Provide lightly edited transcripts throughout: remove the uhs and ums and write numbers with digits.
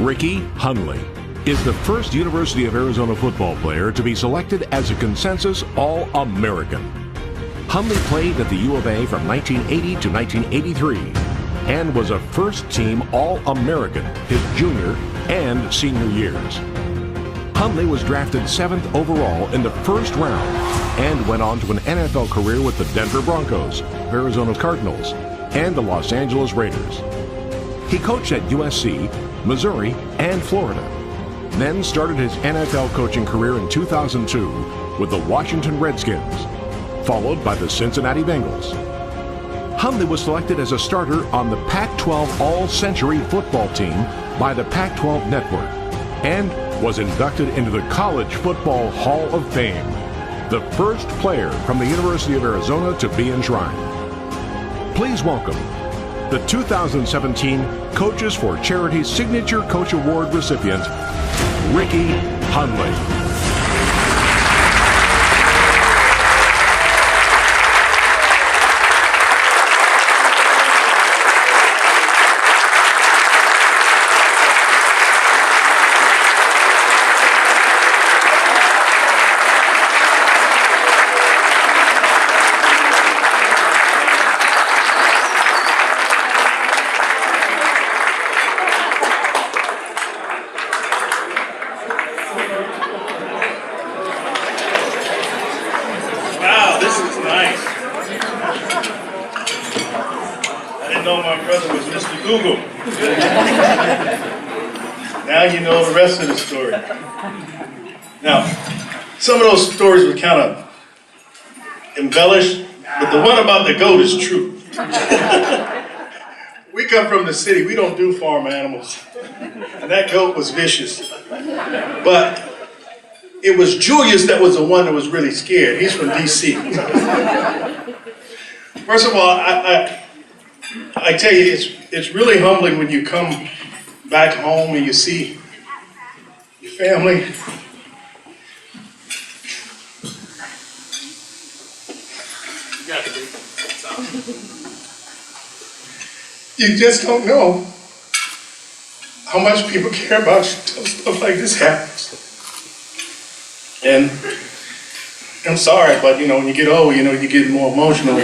Ricky Hunley is the first University of Arizona football player to be selected as a consensus All-American. Hunley played at the U of A from 1980 to 1983 and was a first-team All-American his junior and senior years. Hunley was drafted 7th overall in the first round and went on to an NFL career with the Denver Broncos, Arizona Cardinals, and the Los Angeles Raiders. He coached at USC, Missouri, and Florida, then started his NFL coaching career in 2002 with the Washington Redskins, followed by the Cincinnati Bengals. Hunley was selected as a starter on the Pac-12 All-Century football team by the Pac-12 Network and was inducted into the College Football Hall of Fame, the first player from the University of Arizona to be enshrined. Please welcome the 2017 Coaches for Charity Signature Coach Award recipient, Ricky Hunley. Google. Now you know the rest of the story. Now, some of those stories were kind of embellished, but the one about the goat is true. We come from the city, we don't do farm animals. And that goat was vicious. But it was Julius that was the one that was really scared. He's from DC. First of all, I tell you, it's really humbling when you come back home and you see your family. You just don't know how much people care about you until stuff like this happens. And I'm sorry, but when you get old, you get more emotional.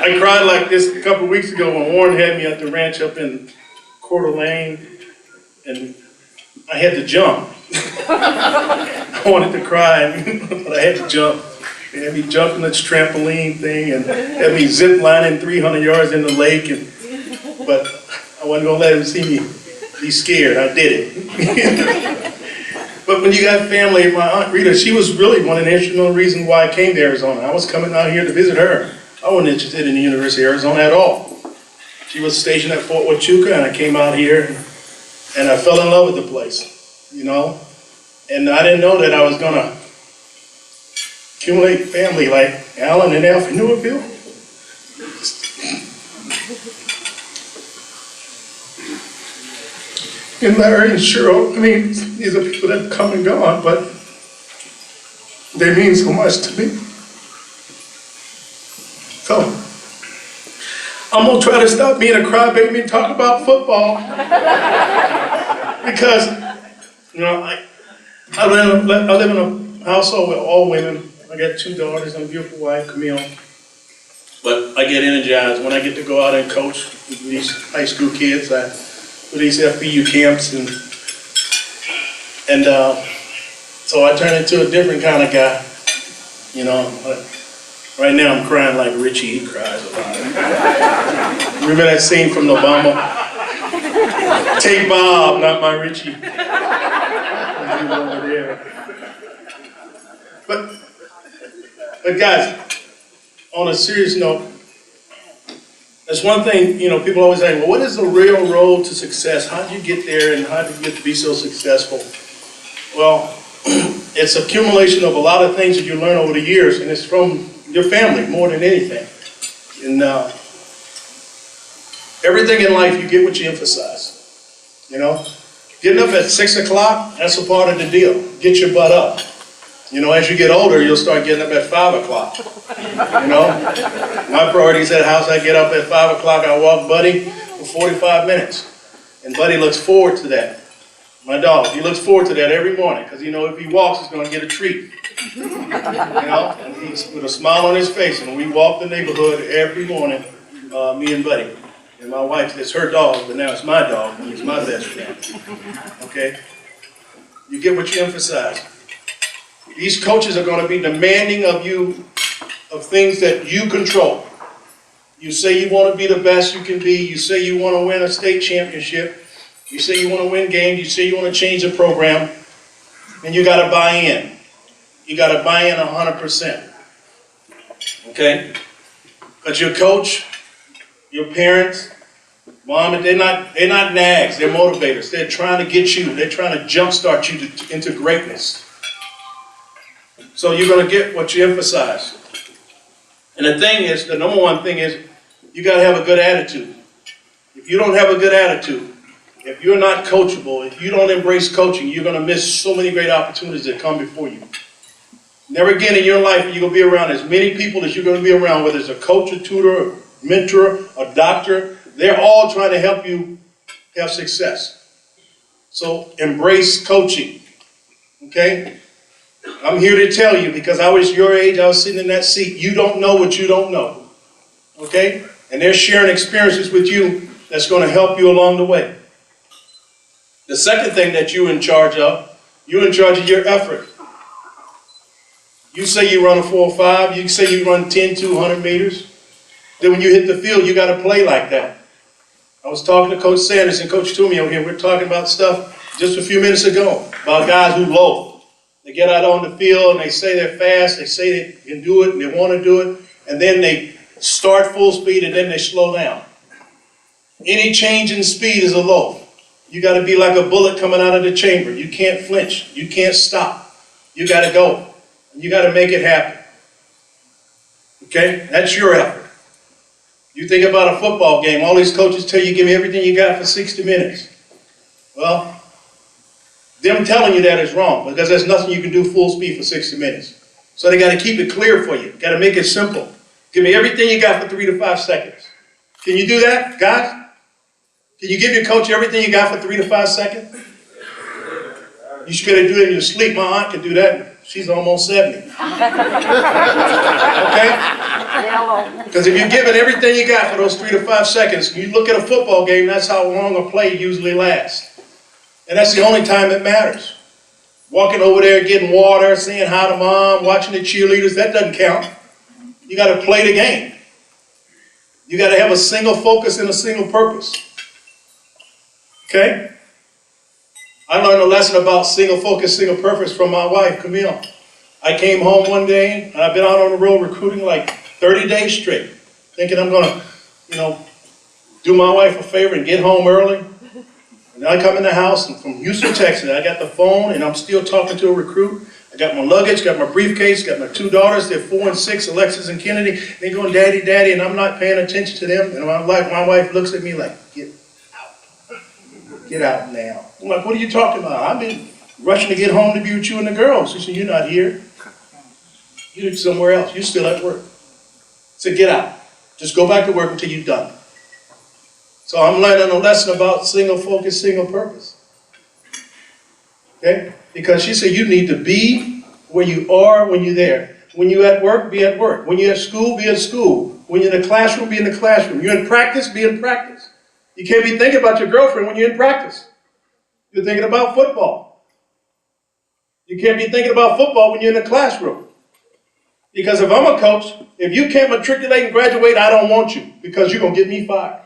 I cried like this a couple of weeks ago when Warren had me at the ranch up in Coeur d'Alene, and I had to jump. I wanted to cry, but I had to jump. They had me jumping this trampoline thing and had me zip lining 300 yards in the lake, but I wasn't gonna let him see me be scared. I did it. But when you got family, my Aunt Rita, she was really one of the instrumental reasons why I came to Arizona. I was coming out here to visit her. I wasn't interested in the University of Arizona at all. She was stationed at Fort Huachuca, and I came out here, and I fell in love with the place, And I didn't know that I was gonna accumulate family like Alan and Alf in Newarville. And Larry and Cheryl, these are people that have come and gone, but they mean so much to me. So, I'm gonna try to stop being a crybaby and talk about football. Because, I live in a household with all women. I got 2 daughters and a beautiful wife, Camille. But I get energized when I get to go out and coach with these high school kids. With these FBU camps, and so I turn into a different kind of guy, Right now I'm crying like Richie, he cries a lot. Remember that scene from Obama? Take Bob, not my Richie. He's over there. But guys, on a serious note, that's one thing, people always say, well, what is the real road to success? How did you get there and how did you get to be so successful? Well, it's accumulation of a lot of things that you learn over the years, and it's from your family more than anything. And everything in life, you get what you emphasize. Getting up at 6 o'clock, that's a part of the deal. Get your butt up. As you get older, you'll start getting up at 5 o'clock. My priorities at the house, I get up at 5 o'clock, I walk Buddy for 45 minutes. And Buddy looks forward to that. My dog, he looks forward to that every morning because if he walks, he's going to get a treat. And he's with a smile on his face. And we walk the neighborhood every morning, me and Buddy. And my wife, it's her dog, but now it's my dog, and he's my best friend. Okay? You get what you emphasize. These coaches are going to be demanding of you of things that you control. You say you want to be the best you can be. You say you want to win a state championship. You say you want to win games. You say you want to change the program. And you got to buy in. You got to buy in 100%. Okay? But your coach, your parents, mom, they're not nags. They're motivators. They're trying to get you. They're trying to jumpstart you into greatness. So you're going to get what you emphasize. And the number one thing is, you got to have a good attitude. If you don't have a good attitude, if you're not coachable, if you don't embrace coaching, you're going to miss so many great opportunities that come before you. Never again in your life are you going to be around as many people as you're going to be around, whether it's a coach, a tutor, a mentor, a doctor. They're all trying to help you have success. So embrace coaching. Okay? I'm here to tell you, because I was your age, I was sitting in that seat. You don't know what you don't know. Okay? And they're sharing experiences with you that's going to help you along the way. The second thing that you're in charge of your effort. You say you run a 4.5, you say you run 10, 200 meters. Then when you hit the field, you got to play like that. I was talking to Coach Sanders and Coach Tomey over here. We're talking about stuff just a few minutes ago about guys who loaf. They get out on the field and they say they're fast, they say they can do it and they want to do it, and then they start full speed and then they slow down. Any change in speed is a loaf. You got to be like a bullet coming out of the chamber. You can't flinch. You can't stop. You got to go. You got to make it happen. Okay? That's your effort. You think about a football game. All these coaches tell you, give me everything you got for 60 minutes. Well, them telling you that is wrong, because there's nothing you can do full speed for 60 minutes. So they got to keep it clear for you. Got to make it simple. Give me everything you got for 3 to 5 seconds. Can you do that, guys? Can you give your coach everything you got for 3 to 5 seconds? You should be able to do it in your sleep. My aunt can do that. She's almost 70. Okay? Because if you're giving everything you got for those 3 to 5 seconds, you look at a football game, that's how long a play usually lasts. And that's the only time it matters. Walking over there, getting water, saying hi to mom, watching the cheerleaders, that doesn't count. You got to play the game. You got to have a single focus and a single purpose. Okay? I learned a lesson about single focus, single purpose from my wife, Camille. I came home one day, and I've been out on the road recruiting like 30 days straight, thinking I'm going to, do my wife a favor and get home early. And I come in the house, and from Houston, Texas, I got the phone, and I'm still talking to a recruit. I got my luggage, got my briefcase, got my 2 daughters. They're 4 and 6, Alexis and Kennedy. They're going, Daddy, Daddy, and I'm not paying attention to them. And my wife looks at me like, get out. Get out now. I'm like, what are you talking about? I've been rushing to get home to be with you and the girls. She said, you're not here. You're somewhere else. You're still at work. I said, get out. Just go back to work until you're done. So I'm learning a lesson about single focus, single purpose. Okay? Because she said you need to be where you are when you're there. When you're at work, be at work. When you're at school, be at school. When you're in the classroom, be in the classroom. You're in practice, be in practice. You can't be thinking about your girlfriend when you're in practice. You're thinking about football. You can't be thinking about football when you're in the classroom. Because if I'm a coach, if you can't matriculate and graduate, I don't want you, because you're going to get me fired.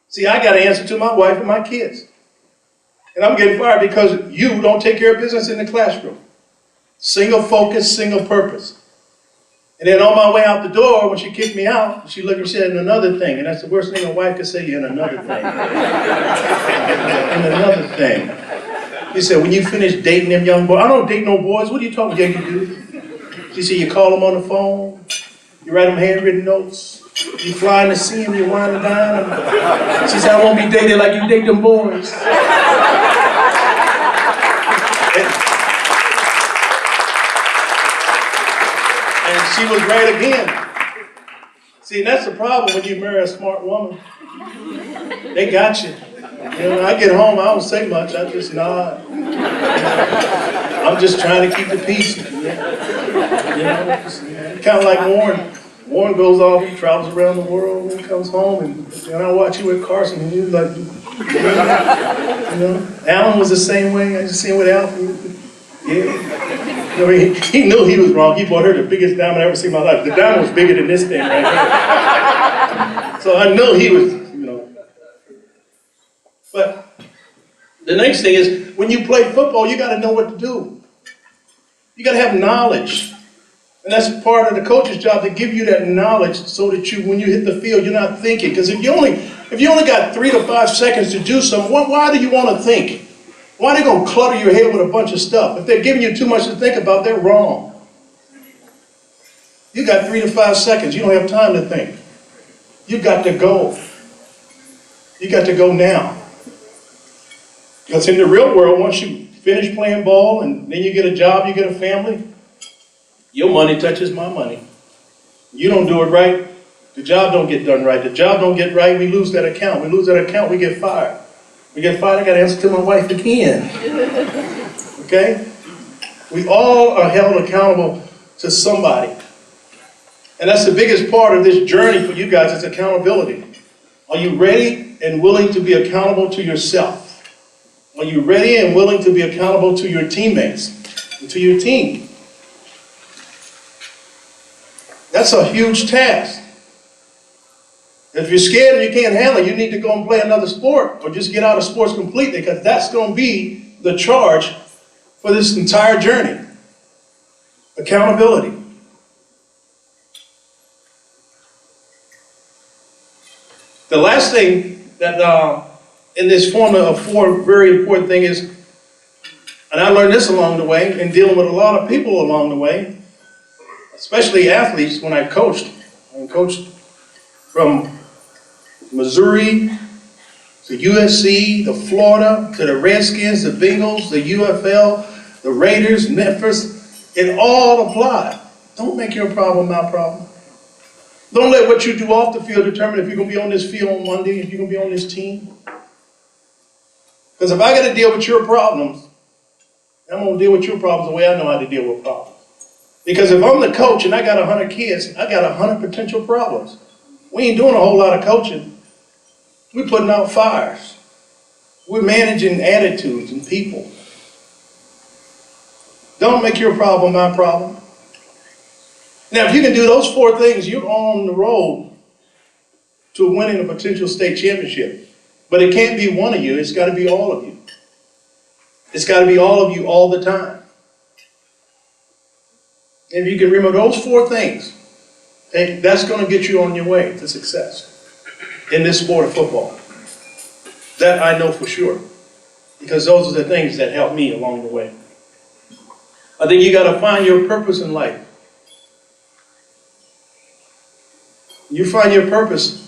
See, I got to answer to my wife and my kids. And I'm getting fired because you don't take care of business in the classroom. Single focus, single purpose. And then on my way out the door, when she kicked me out, she looked and said, and another thing. And that's the worst thing a wife could say, and another thing. And another thing. She said, when you finish dating them young boys, I don't date no boys. What are you talking about? Yeah, you do. She said, you call them on the phone. You write them handwritten notes. You fly in to see them, you wind and dine them. She said, I won't be dated like you date them boys. And she was right again. See, that's the problem when you marry a smart woman. They got you. You know, when I get home, I don't say much. I just nod. I'm just trying to keep the peace. Kind of like Warren. Warren goes off, he travels around the world, and he comes home, and I watch you with Carson, and you like, Alan was the same way. I just seen with Al. He knew he was wrong. He bought her the biggest diamond I ever seen in my life. The diamond was bigger than this thing right here. So I knew he was, But the next thing is, when you play football, you got to know what to do. You got to have knowledge. And that's part of the coach's job, to give you that knowledge so that when you hit the field, you're not thinking. Because if you only got 3 to 5 seconds to do something, why do you want to think? Why are they going to clutter your head with a bunch of stuff? If they're giving you too much to think about, they're wrong. You got 3 to 5 seconds. You don't have time to think. You got to go. You got to go now. Because in the real world, once you finish playing ball and then you get a job, you get a family, your money touches my money. You don't do it right, the job don't get done right. The job don't get right, we lose that account. We lose that account, we get fired. We get fired, I got to answer to my wife again. Okay? We all are held accountable to somebody. And that's the biggest part of this journey for you guys, is accountability. Are you ready and willing to be accountable to yourself? Are you ready and willing to be accountable to your teammates and to your team? That's a huge task. If you're scared and you can't handle it, you need to go and play another sport, or just get out of sports completely, because that's going to be the charge for this entire journey. Accountability. The last thing that in this formula of 4 very important thing is, and I learned this along the way, and dealing with a lot of people along the way, especially athletes when I coached. I coached from Missouri to USC, to Florida, to the Redskins, the Bengals, the UFL, the Raiders, Memphis. It all applied. Don't make your problem my problem. Don't let what you do off the field determine if you're going to be on this field on Monday, if you're going to be on this team. Because if I got to deal with your problems, I'm going to deal with your problems the way I know how to deal with problems. Because if I'm the coach and I got 100 kids, I got 100 potential problems. We ain't doing a whole lot of coaching. We're putting out fires. We're managing attitudes and people. Don't make your problem my problem. Now, if you can do those 4 things, you're on the road to winning a potential state championship. But it can't be one of you. It's got to be all of you. It's got to be all of you all the time. And if you can remember those 4 things, that's going to get you on your way to success in this sport of football. That I know for sure, because those are the things that help me along the way. I think you got to find your purpose in life. You find your purpose,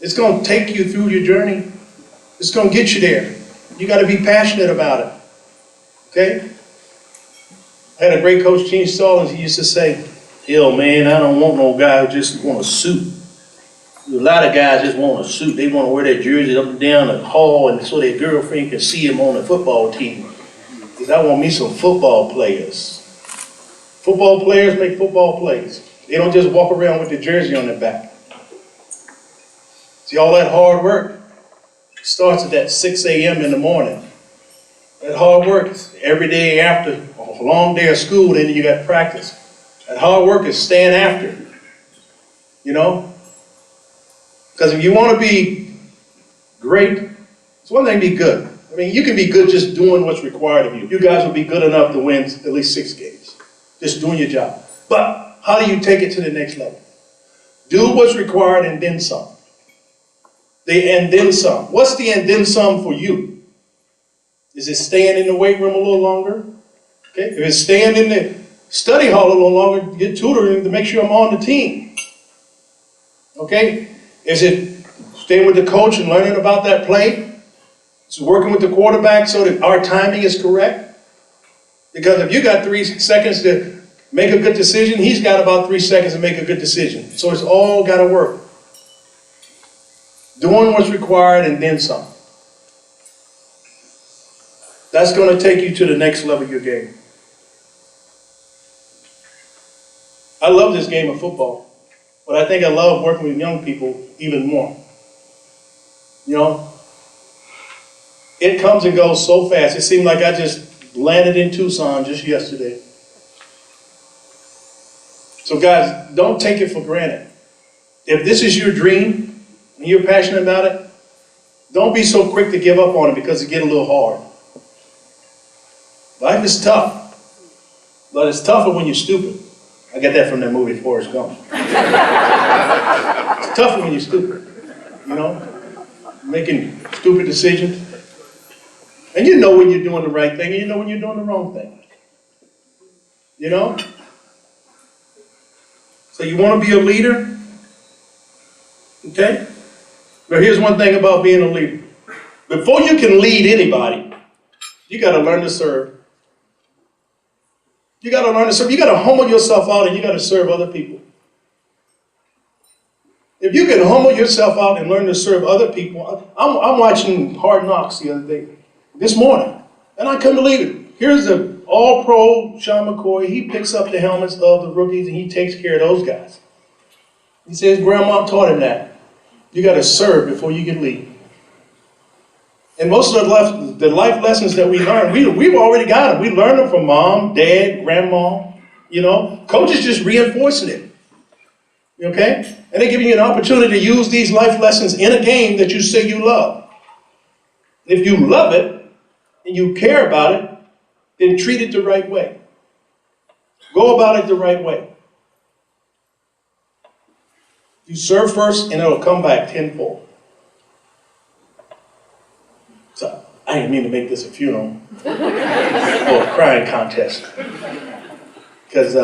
it's going to take you through your journey. It's going to get you there. You got to be passionate about it. Okay? I had a great coach, Gene Stallings. He used to say, "Hell, man, I don't want no guy who just want a suit. A lot of guys just want a suit. They want to wear their jersey up and down the hall, and so their girlfriend can see them on the football team. Because I want me some football players. Football players make football plays. They don't just walk around with the jersey on their back. See, all that hard work starts at that 6 a.m. in the morning. That hard work is every day after a long day of school, then you got practice. That hard work is staying after, Because if you want to be great, it's one thing to be good. I mean, you can be good just doing what's required of you. You guys will be good enough to win at least 6 games, just doing your job. But how do you take it to the next level? Do what's required and then some. And then some. What's the and then some for you? Is it staying in the weight room a little longer? Okay. If it's staying in the study hall a little longer, get tutoring to make sure I'm on the team. Okay. Is it staying with the coach and learning about that play? Is it working with the quarterback so that our timing is correct? Because if you got 3 seconds to make a good decision, he's got about 3 seconds to make a good decision. So it's all got to work. Doing what's required and then some. That's going to take you to the next level of your game. I love this game of football, but I think I love working with young people even more. You know, it comes and goes so fast. It seemed like I just landed in Tucson just yesterday. So guys, don't take it for granted. If this is your dream and you're passionate about it, don't be so quick to give up on it because it gets a little hard. Life is tough, but it's tougher when you're stupid. I get that from that movie, Forrest Gump. It's tougher when you're stupid, you know, making stupid decisions. And you know when you're doing the right thing, and you know when you're doing the wrong thing. You know? So you want to be a leader? Okay? But here's one thing about being a leader. Before you can lead anybody, you got to learn to serve. You got to learn to serve. You got to humble yourself out and you got to serve other people. If you can humble yourself out and learn to serve other people, I'm watching Hard Knocks the other day, this morning, and I couldn't believe it. Here's the all-pro Sean McCoy. He picks up the helmets of the rookies and he takes care of those guys. He says Grandma taught him that. You got to serve before you can lead. And most of the life lessons that we learn, we've already got them. We learned them from mom, dad, grandma. You know, coaches just reinforcing it. Okay? And they're giving you an opportunity to use these life lessons in a game that you say you love. If you love it and you care about it, then treat it the right way. Go about it the right way. You serve first and it'll come back tenfold. So I didn't mean to make this a funeral or a crying contest. Because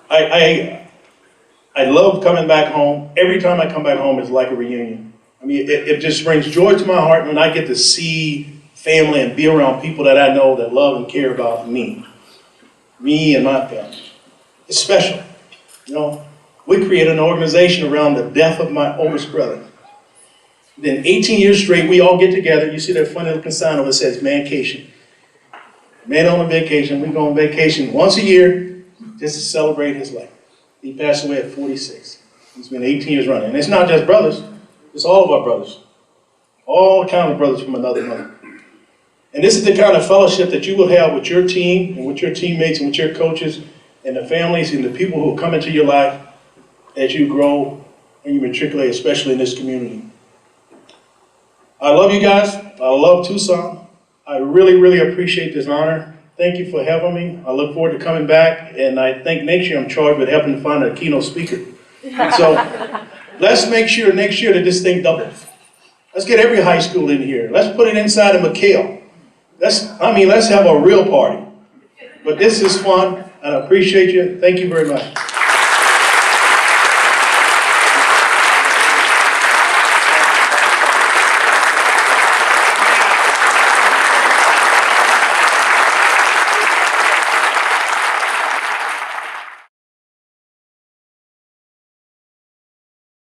I love coming back home. Every time I come back home, it's like a reunion. I mean, it just brings joy to my heart when I get to see family and be around people that I know that love and care about me and my family. It's special. You know, we created an organization around the death of my oldest brother. Then 18 years straight, we all get together. You see that funny looking sign over that says Mancation. Man on a vacation. We go on vacation once a year just to celebrate his life. He passed away at 46. It's been 18 years running. And it's not just brothers. It's all of our brothers. All kind of brothers from another mother. And this is the kind of fellowship that you will have with your team and with your teammates and with your coaches and the families and the people who will come into your life as you grow and you matriculate, especially in this community. I love you guys. I love Tucson. I really, really appreciate this honor. Thank you for having me. I look forward to coming back, and I think next year I'm charged with helping to find a keynote speaker. So let's make sure next year that this thing doubles. Let's get every high school in here. Let's put it inside of McHale. Let's have a real party. But this is fun, and I appreciate you. Thank you very much.